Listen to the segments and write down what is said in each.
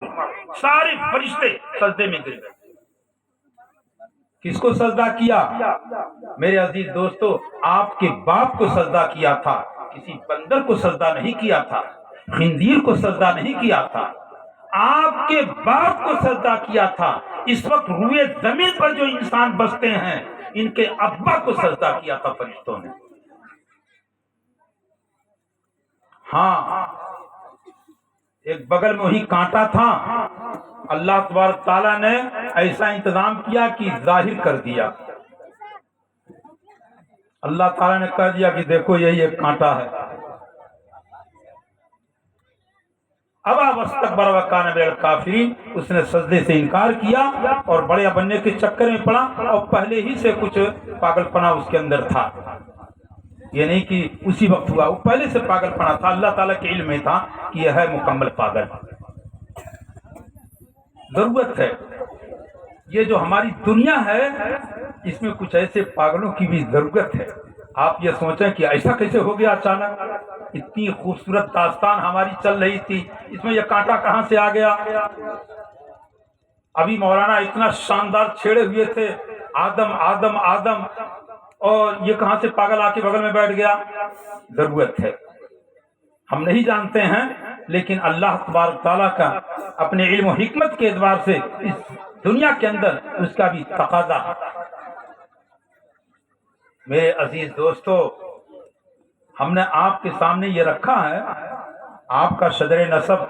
سارے فرشتے سجدے میں گر گئے۔ کس کو سجدہ کیا؟ میرے عزیز دوستو، آپ کے باپ کو سجدہ کیا تھا، کسی بندر کو سجدہ نہیں کیا تھا، خنزیر کو سجدہ نہیں کیا تھا، آپ کے باپ کو سجدہ کیا تھا۔ اس وقت روئے زمین پر جو انسان بستے ہیں ان کے ابا کو سجدہ کیا تھا فرشتوں نے۔ ہاں، ایک بغل میں وہی کانٹا تھا، اللہ تبارک تعالیٰ نے ایسا انتظام کیا کہ ظاہر کر دیا۔ اللہ تعالیٰ نے کہہ دیا کہ دیکھو یہی ایک کانٹا ہے۔ ابا واستکبر وکان من الکافرین، اس نے سجدے سے انکار کیا اور بڑے بننے کے چکر میں پڑا، اور پہلے ہی سے کچھ پاگل پنا اس کے اندر تھا، یہ نہیں کہ اسی وقت ہوا، وہ پہلے سے پاگل پنا تھا، اللہ تعالیٰ کے علم میں تھا کہ یہ ہے مکمل پاگل۔ ضرورت ہے، یہ جو ہماری دنیا ہے اس میں کچھ ایسے پاگلوں کی بھی ضرورت ہے۔ آپ یہ سوچیں کہ ایسا کیسے ہو گیا اچانک؟ اتنی خوبصورت داستان ہماری چل رہی تھی، اس میں یہ کانٹا کہاں سے آ گیا؟ ابھی مولانا اتنا شاندار چھیڑے ہوئے تھے، آدم آدم آدم، اور یہ کہاں سے پاگل آ کے بغل میں بیٹھ گیا؟ ضرورت ہے، ہم نہیں جانتے ہیں، لیکن اللہ تبارک تعالیٰ کا اپنے علم و حکمت کے اعتبار سے اس دنیا کے اندر اس کا بھی تقاضا ہے۔ میرے عزیز دوستو، ہم نے آپ کے سامنے یہ رکھا ہے، آپ کا شجر نسب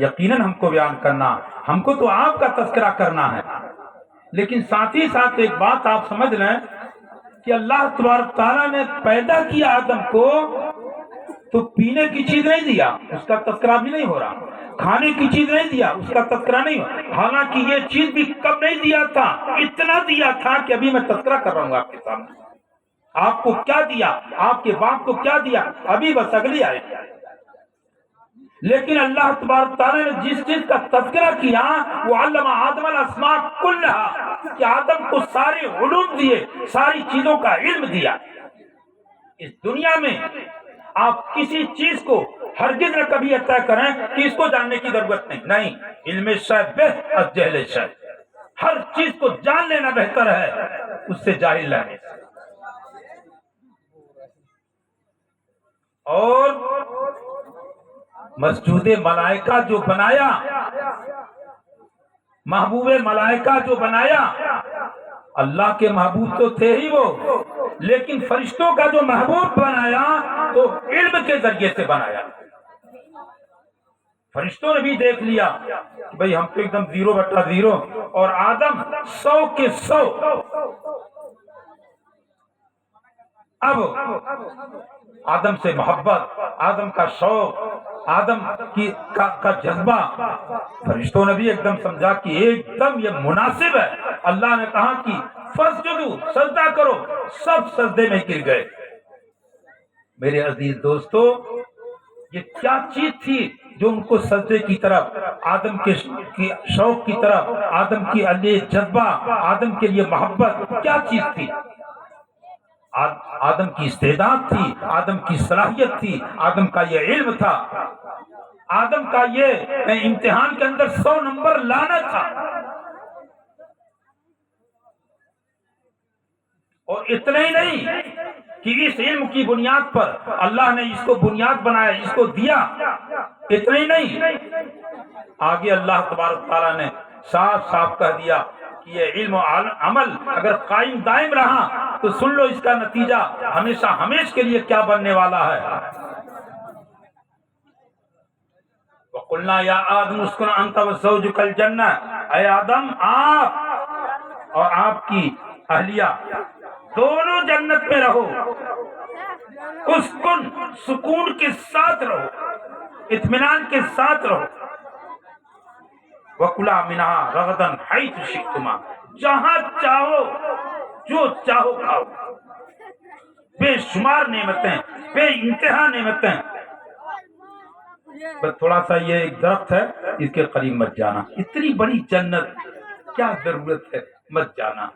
یقیناً ہم کو بیان کرنا، ہم کو تو آپ کا تذکرہ کرنا ہے، لیکن ساتھ ہی ساتھ ایک بات آپ سمجھ لیں کہ اللہ تبارک تعالیٰ نے پیدا کیا آدم کو تو پینے کی چیز نہیں دیا، اس کا تذکرہ بھی نہیں ہو رہا، کھانے کی چیز نہیں دیا، اس کا تذکرہ نہیں ہو رہا، حالانکہ یہ چیز بھی کب نہیں دیا تھا، اتنا دیا تھا کہ ابھی میں تذکرہ کر رہا ہوں آپ کے سامنے۔ آپ کو کیا دیا، آپ کے باپ کو کیا دیا، ابھی بس اگلی آئے گی۔ لیکن اللہ تبارک تعالیٰ نے جس چیز کا تذکرہ کیا وہ علم آدم الاسماء کلھا، کہ آدم کو سارے علوم دیے، ساری چیزوں کا علم دیا۔ اس دنیا میں آپ کسی چیز کو ہرگز نہ کبھی طے کریں کہ اس کو جاننے کی ضرورت نہیں، علم شیء بہتر از جہل شیء، ہر چیز کو جان لینا بہتر ہے اس سے جاہل رہنے سے۔ اور مسجود ملائکہ جو بنایا، محبوب ملائکہ جو بنایا، اللہ کے محبوب تو تھے ہی وہ، لیکن فرشتوں کا جو محبوب بنایا تو علم کے ذریعے سے بنایا۔ فرشتوں نے بھی دیکھ لیا کہ بھئی ہم تو ایک دم 0/0 اور آدم 100 کے 100۔ اب آدم سے محبت، آدم کا شوق، آدم کا جذبہ، فرشتوں نے بھی ایک دم سمجھا کہ ایک دم یہ مناسب ہے۔ اللہ نے کہا کہ فسجدوا، سجدہ کرو، سب سجدے میں گر گئے۔ میرے عزیز دوستو، یہ کیا چیز تھی جو ان کو سجدے کی طرف، آدم کے شوق کی طرف، آدم کے لیے جذبہ، آدم کے لیے محبت، کیا چیز تھی؟ آدم کی استعداد تھی، آدم کی صلاحیت تھی، آدم کا یہ علم تھا، آدم کا یہ امتحان کے اندر 100 نمبر لانا تھا۔ اور اتنا ہی نہیں کہ اس علم کی بنیاد پر اللہ نے اس کو بنیاد بنایا، اس کو دیا، اتنا ہی نہیں، آگے اللہ تبارک تعالیٰ نے صاف صاف کہہ دیا کہ یہ علم و عمل اگر قائم دائم رہا تو سن لو اس کا نتیجہ ہمیشہ ہمیش کے لیے کیا بننے والا ہے۔ وَقُلْنَا يَا آدَمُ اسْكُنْ أَنْتَ وَزَوْجُكَ الْجَنَّةَ، اے آدم آپ اور آپ کی اہلیہ دونوں جنت میں رہو، اسکن، سکون کے ساتھ رہو، اطمینان کے ساتھ رہو، وَكُلَا مِنْهَا رَغَدًا حَيْثُ شِئْتُمَا، جہاں چاہو جو چاہو کھاؤ، بے شمار نعمتیں، بے انتہا نعمتیں۔ بس تھوڑا سا یہ ایک درخت ہے، اس کے قریب مت جانا، اتنی بڑی جنت کیا ضرورت ہے، مت جانا۔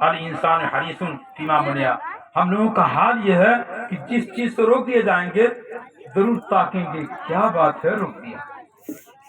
الانسان حریص فیما منع، ہم لوگوں کا حال یہ ہے کہ جس چیز سے روک دیے جائیں گے ضرور تاکیں گے، کیا بات ہے روک دیا،